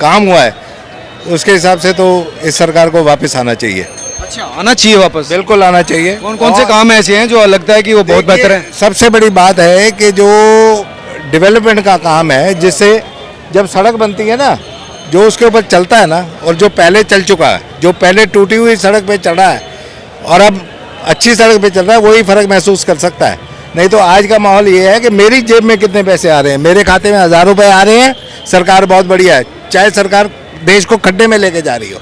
काम हुआ है उसके हिसाब से तो इस सरकार को वापस आना चाहिए। अच्छा, आना चाहिए वापस। बिल्कुल आना चाहिए। कौन कौन से काम ऐसे हैं जो लगता है कि वो बहुत बेहतर है? सबसे बड़ी बात है कि जो डेवलपमेंट का काम है, जिससे जब सड़क बनती है ना, जो उसके ऊपर चलता है ना, और जो पहले चल चुका है, जो पहले टूटी हुई सड़क पे चढ़ा है और अब अच्छी सड़क पे चल रहा है, वही फ़र्क महसूस कर सकता है। नहीं तो आज का माहौल ये है कि मेरी जेब में कितने पैसे आ रहे हैं, मेरे खाते में 1000 रुपये आ रहे हैं, सरकार बहुत बढ़िया है, चाहे सरकार देश को खड्डे में लेके जा रही हो।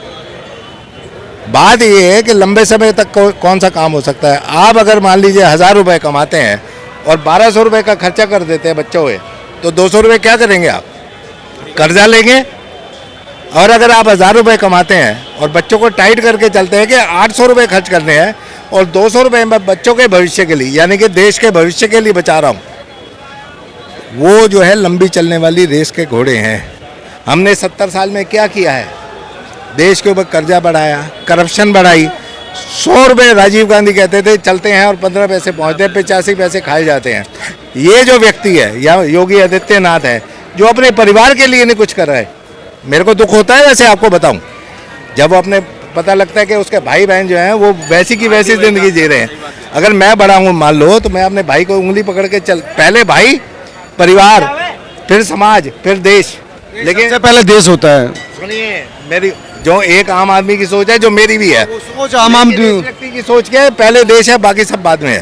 बात ये है कि लंबे समय तक कौन सा काम हो सकता है। आप अगर मान लीजिए 1000 रुपये कमाते हैं और 1200 रुपये का खर्चा कर देते हैं बच्चों पे, तो 200 रुपये क्या करेंगे आप? कर्जा लेंगे। और अगर आप 1000 रुपये कमाते हैं और बच्चों को टाइट करके चलते हैं कि 800 रुपये खर्च करने हैं और 200 रुपये मैं बच्चों के भविष्य के लिए, यानी कि देश के भविष्य के लिए बचा रहा हूँ, वो जो है लंबी चलने वाली रेस के घोड़े हैं। हमने 70 साल में क्या किया है? देश के ऊपर कर्जा बढ़ाया, करप्शन बढ़ाई। 100 रुपये राजीव गांधी कहते थे चलते हैं और 15 पैसे पहुँचते हैं, 85 पैसे खाए जाते हैं। ये जो व्यक्ति है या योगी आदित्यनाथ है जो अपने परिवार के लिए नहीं कुछ कर रहा है, मेरे को दुख होता है। वैसे आपको बताऊं, जब अपने पता लगता है कि उसके भाई बहन जो हैं वो वैसी की वैसी ज़िंदगी जी रहे हैं। अगर मैं बड़ा हूँ मान लो, तो मैं अपने भाई को उंगली पकड़ के चल, पहले भाई, परिवार, फिर समाज, फिर देश। लेकिन सबसे पहले देश होता है। सुनिए, मेरी जो एक आम आदमी की सोच है, जो मेरी भी है, सोच आम आदमी व्यक्ति की सोच क्या है? पहले देश है, बाकी सब बाद में है।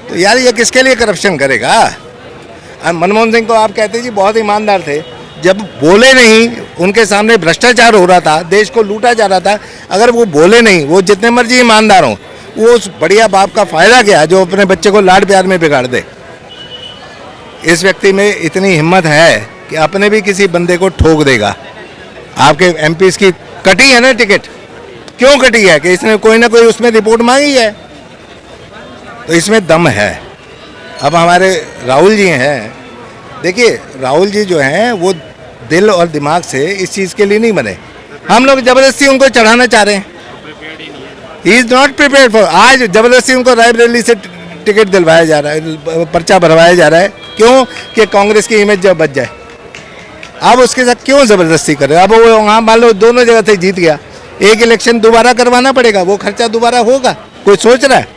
तो यार ये किसके लिए करप्शन करेगा? मनमोहन सिंह को आप कहते जी बहुत ईमानदार थे, जब बोले नहीं, उनके सामने भ्रष्टाचार हो रहा था, देश को लूटा जा रहा था, अगर वो बोले नहीं, वो जितने मर्जी ईमानदार हों, वो उस बढ़िया बाप का फायदा क्या जो अपने बच्चे को लाड प्यार में बिगाड़ दे। इस व्यक्ति में इतनी हिम्मत है कि अपने भी किसी बंदे को ठोक देगा। आपके एमपी की कटी है ना टिकट, क्यों कटी है? कि इसने कोई ना कोई उसमें रिपोर्ट मांगी है, तो इसमें दम है। अब हमारे राहुल जी हैं, देखिए राहुल जी जो हैं वो दिल और दिमाग से इस चीज़ के लिए नहीं बने। हम लोग ज़बरदस्ती उनको चढ़ाना चाह रहे हैं। He is not prepared for. आज ज़बरदस्ती उनको रायबरेली से टिकट दिलवाया जा रहा है, पर्चा भरवाया जा रहा है, क्यों? कि कांग्रेस की इमेज जब बच जाए। अब उसके साथ क्यों ज़बरदस्ती कर रहे हैं? अब वो वहाँ मान लो दोनों जगह से जीत गया, एक इलेक्शन दोबारा करवाना पड़ेगा, वो खर्चा दोबारा होगा। कोई सोच रहा है?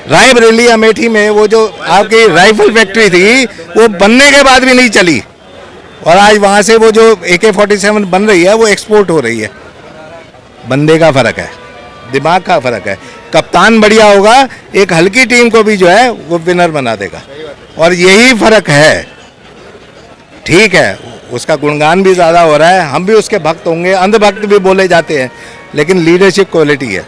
रायबरेली अमेठी में वो जो आपकी राइफल फैक्ट्री थी, वो बनने के बाद भी नहीं चली, और आज वहाँ से वो जो AK-47 बन रही है वो एक्सपोर्ट हो रही है। बंदे का फ़र्क है, दिमाग का फ़र्क है। कप्तान बढ़िया होगा, एक हल्की टीम को भी जो है वो विनर बना देगा, और यही फ़र्क है। ठीक है, उसका गुणगान भी ज़्यादा हो रहा है, हम भी उसके भक्त होंगे, अंधभक्त भी बोले जाते हैं, लेकिन लीडरशिप क्वालिटी है।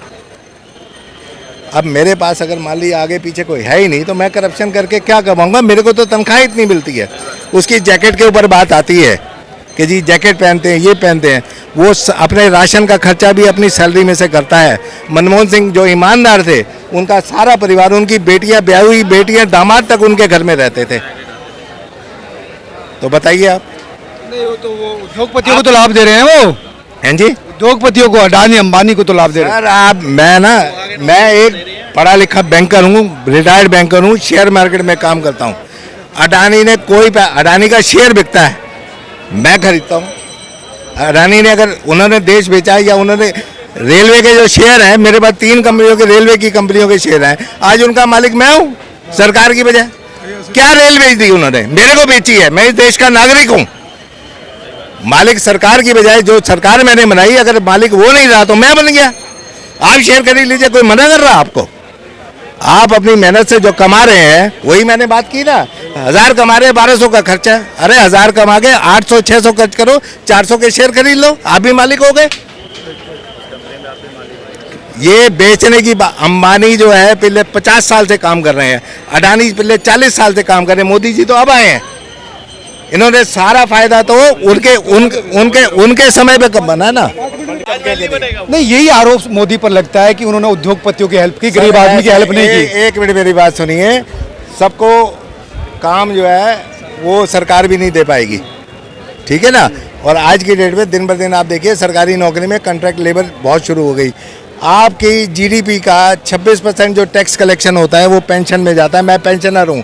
अब मेरे पास अगर मान लीजिए आगे पीछे कोई है ही नहीं, तो मैं करप्शन करके क्या कमाऊंगा? मेरे को तो तनख्वाह इतनी मिलती है। उसकी जैकेट के ऊपर बात आती है कि जी जैकेट पहनते हैं, ये पहनते हैं, वो अपने राशन का खर्चा भी अपनी सैलरी में से करता है। मनमोहन सिंह जो ईमानदार थे, उनका सारा परिवार, उनकी बेटियां, ब्याही हुई बेटियां, दामाद तक उनके घर में रहते थे। तो बताइए आप। नहीं, वो तो वो उद्योगपतियों को तो लाभ दे रहे हैं, वो हैं जी, उद्योगपतियों को, अडानी अंबानी को तो लाभ दे रहे हैं। सर आप, मैं एक पढ़ा लिखा बैंकर हूँ, रिटायर्ड बैंकर हूँ, शेयर मार्केट में काम करता हूँ। अडानी ने अडानी का शेयर बिकता है, मैं खरीदता हूँ। अडानी ने अगर उन्होंने देश बेचा है, या उन्होंने रेलवे के जो शेयर हैं, मेरे पास 3 कंपनियों के, रेलवे की कंपनियों के शेयर हैं, आज उनका मालिक मैं हूँ, सरकार की बजाय। क्या रेल बेच दी उन्होंने? मेरे को बेची है, मैं इस देश का नागरिक हूँ। मालिक सरकार की बजाय जो सरकार मैंने बनाई, अगर मालिक वो नहीं रहा तो मैं बन गया। आप शेयर खरीद लीजिए, कोई मना कर रहा आपको? आप अपनी मेहनत से जो कमा रहे हैं, वही मैंने बात की ना, 1000 कमा रहे हैं, 1200 का खर्चा। अरे 1000 कमा के 800-600 खर्च करो, 400 के शेयर खरीद लो, आप भी मालिक हो गए। ये बेचने की अंबानी जो है पिछले 50 साल से काम कर रहे हैं, अडानी पिछले 40 साल से काम कर रहे हैं, मोदी जी तो अब आए हैं। इन्होंने सारा फायदा तो उनके समय पे कब बना ना। नहीं, यही आरोप मोदी पर लगता है कि उन्होंने उद्योगपतियों की हेल्प की, गरीब आदमी की हेल्प नहीं की। एक मिनट मेरी बात सुनिए, सबको काम जो है वो सरकार भी नहीं दे पाएगी, ठीक है ना। और आज की डेट में दिन ब दिन आप देखिए सरकारी नौकरी में कॉन्ट्रैक्ट लेबर बहुत शुरू हो गई। आपकी जीडीपी का 26% जो टैक्स कलेक्शन होता है वो पेंशन में जाता है। मैं पेंशनर हूँ,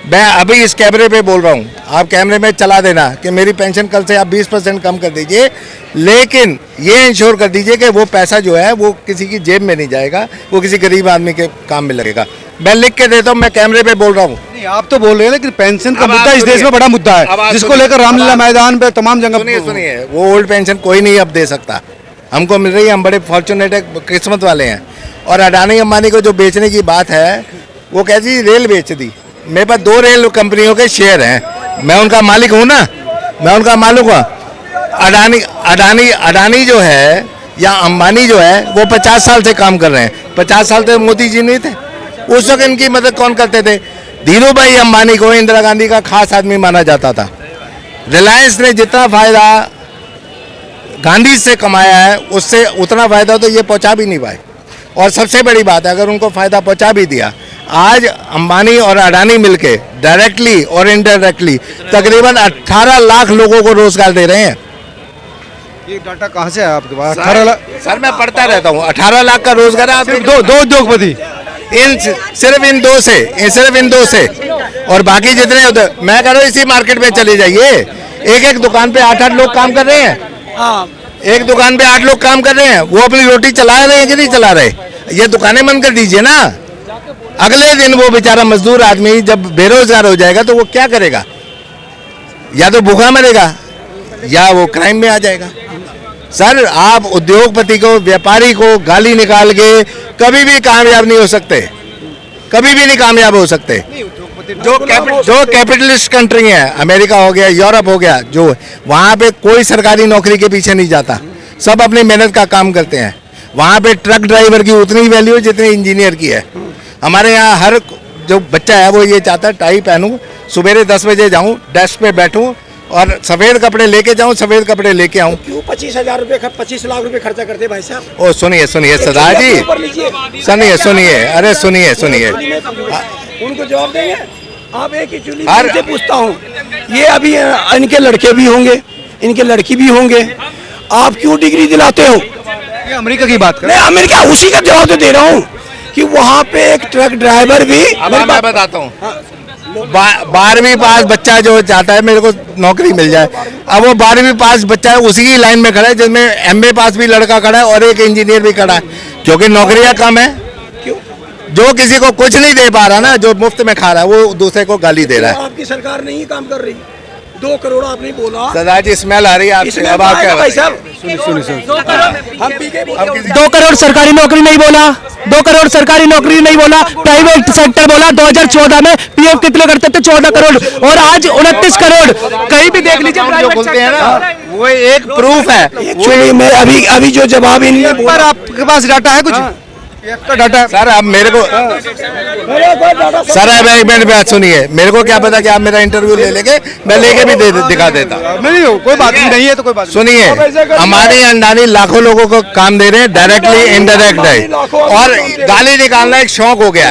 मैं अभी इस कैमरे पे बोल रहा हूँ, आप कैमरे में चला देना कि मेरी पेंशन कल से आप 20% कम कर दीजिए, लेकिन ये इंश्योर कर दीजिए कि वो पैसा जो है वो किसी की जेब में नहीं जाएगा, वो किसी गरीब आदमी के काम में लगेगा। मैं लिख के देता हूँ, मैं कैमरे पे बोल रहा हूँ। नहीं, आप तो बोल रहे हैं लेकिन पेंशन का अब मुद्दा आप इस देश सुनिए। में बड़ा मुद्दा अब है, आप जिसको सुनिए। लेकर रामलीला अब आप- मैदान पे तमाम जगह सुनिए, वो ओल्ड पेंशन कोई नहीं अब दे सकता, हमको मिल रही है, हम बड़े फॉर्चुनेट है, किस्मत वाले हैं। और अडानी अंबानी को जो बेचने की बात है, वो कहती रेल बेच दी। मेरे पास 2 रेल कंपनियों के शेयर हैं, मैं उनका मालिक हूँ ना, मैं उनका मालिक हूँ। अडानी जो है या अंबानी जो है वो 50 साल से काम कर रहे हैं। 50 साल तक मोदी जी नहीं थे, उस वक्त इनकी मदद कौन करते थे? धीरू भाई अंबानी को इंदिरा गांधी का खास आदमी माना जाता था। रिलायंस ने जितना फायदा गांधी से कमाया है, उससे उतना फायदा तो ये पहुंचा भी नहीं पाए। और सबसे बड़ी बात है, अगर उनको फायदा पहुंचा भी दिया, आज अंबानी और अडानी मिलके डायरेक्टली और इनडायरेक्टली तकरीबन 18 लाख लोगों को रोजगार दे रहे हैं। ये डाटा कहाँ से है आपके पास? सर, 18 लाख सर मैं पढ़ता रहता हूँ, 18 लाख का रोजगार है। आप सिर्फ दो उद्योगपति। सिर्फ इन दो से और बाकी जितने उधर, मैं कह रहा हूँ इसी मार्केट में चले जाइए, एक दुकान पे 8 लोग काम कर रहे हैं। एक दुकान पे 8 लोग काम कर रहे हैं, वो अपनी रोटी चला रहे हैं कि नहीं चला रहे? ये दुकानें बंद कर दीजिए ना। अगले दिन वो बेचारा मजदूर आदमी जब बेरोजगार हो जाएगा तो वो क्या करेगा? या तो भूखा मरेगा या वो क्राइम में आ जाएगा। सर, आप उद्योगपति को, व्यापारी को गाली निकाल के कभी भी कामयाब नहीं हो सकते, कभी भी नहीं कामयाब हो सकते। जो कैपिटलिस्ट कंट्री है, अमेरिका हो गया, यूरोप हो गया, जो वहाँ पे कोई सरकारी नौकरी के पीछे नहीं जाता, सब अपनी मेहनत का काम करते हैं। वहाँ पे ट्रक ड्राइवर की उतनी वैल्यू है जितनी इंजीनियर की है। हमारे यहाँ हर जो बच्चा है वो ये चाहता है टाई पहनूं, सवेरे 10 बजे जाऊं, डेस्क पे बैठूं और सफ़ेद कपड़े लेके जाऊं, सफ़ेद कपड़े लेके आऊं। क्यों 25,000 रुपए 25 लाख रुपए खर्चा करते हैं भाई साहब? ओ सुनिए सरदार जी, सुनिए, अरे सुनिए। उनको जवाब देंगे आप? एक ही चुनी हर- से पूछता हूँ, ये अभी इनके लड़के भी होंगे, इनके लड़की भी होंगे, आप क्यों डिग्री दिलाते हो? ये अमेरिका की बात कर मैं अमेरिका उसी का जवाब तो दे रहा हूँ कि वहाँ पे एक ट्रक ड्राइवर भी अब मैं बताता हूँ, 12वीं पास बच्चा जो चाहता है मेरे को नौकरी मिल जाए, अब वो 12वीं पास बच्चा है, उसी की लाइन में खड़ा है जिसमें MA पास भी लड़का खड़ा है और एक इंजीनियर भी खड़ा है, क्योंकि नौकरियां कम है। क्यों? जो किसी को कुछ नहीं दे पा रहा ना, जो मुफ्त में खा रहा है, वो दूसरे को गाली दे रहा है। आपकी सरकार नहीं काम कर रही। 2 करोड़ आपने बोला, सरदार जी स्मेल आ रही है आपसे, इसमें अब आप क्या भाई बताएं? साहब सुनिए। हम पी के अब किसी- 2 करोड़ सरकारी नौकरी नहीं बोला, 2 करोड़ सरकारी नौकरी नहीं बोला, प्राइवेट सेक्टर बोला। 2014 में पीएफ कितने करते थे? 14 करोड़, और आज 29 करोड़। कहीं भी देख लीजिए जो प्राइवेट बोलते हैं सेक्टर ना, वो एक प्रूफ है। एक्चुअली मैं अभी जो जवाब इनने पर बोला, आपके पास डाटा है कुछ? आपका डाटा है? सर अब मेरे को, सर अब एक मिनट बात सुनिए, मेरे को क्या पता कि आप मेरा इंटरव्यू ले लेंगे, मैं लेके भी दिखा देता। नहीं हो, कोई बात नहीं है तो कोई बात सुनिए, अंबानी अंडानी लाखों लोगों को काम दे रहे हैं, डायरेक्टली इनडायरेक्ट है, और गाली निकालना एक शौक हो गया।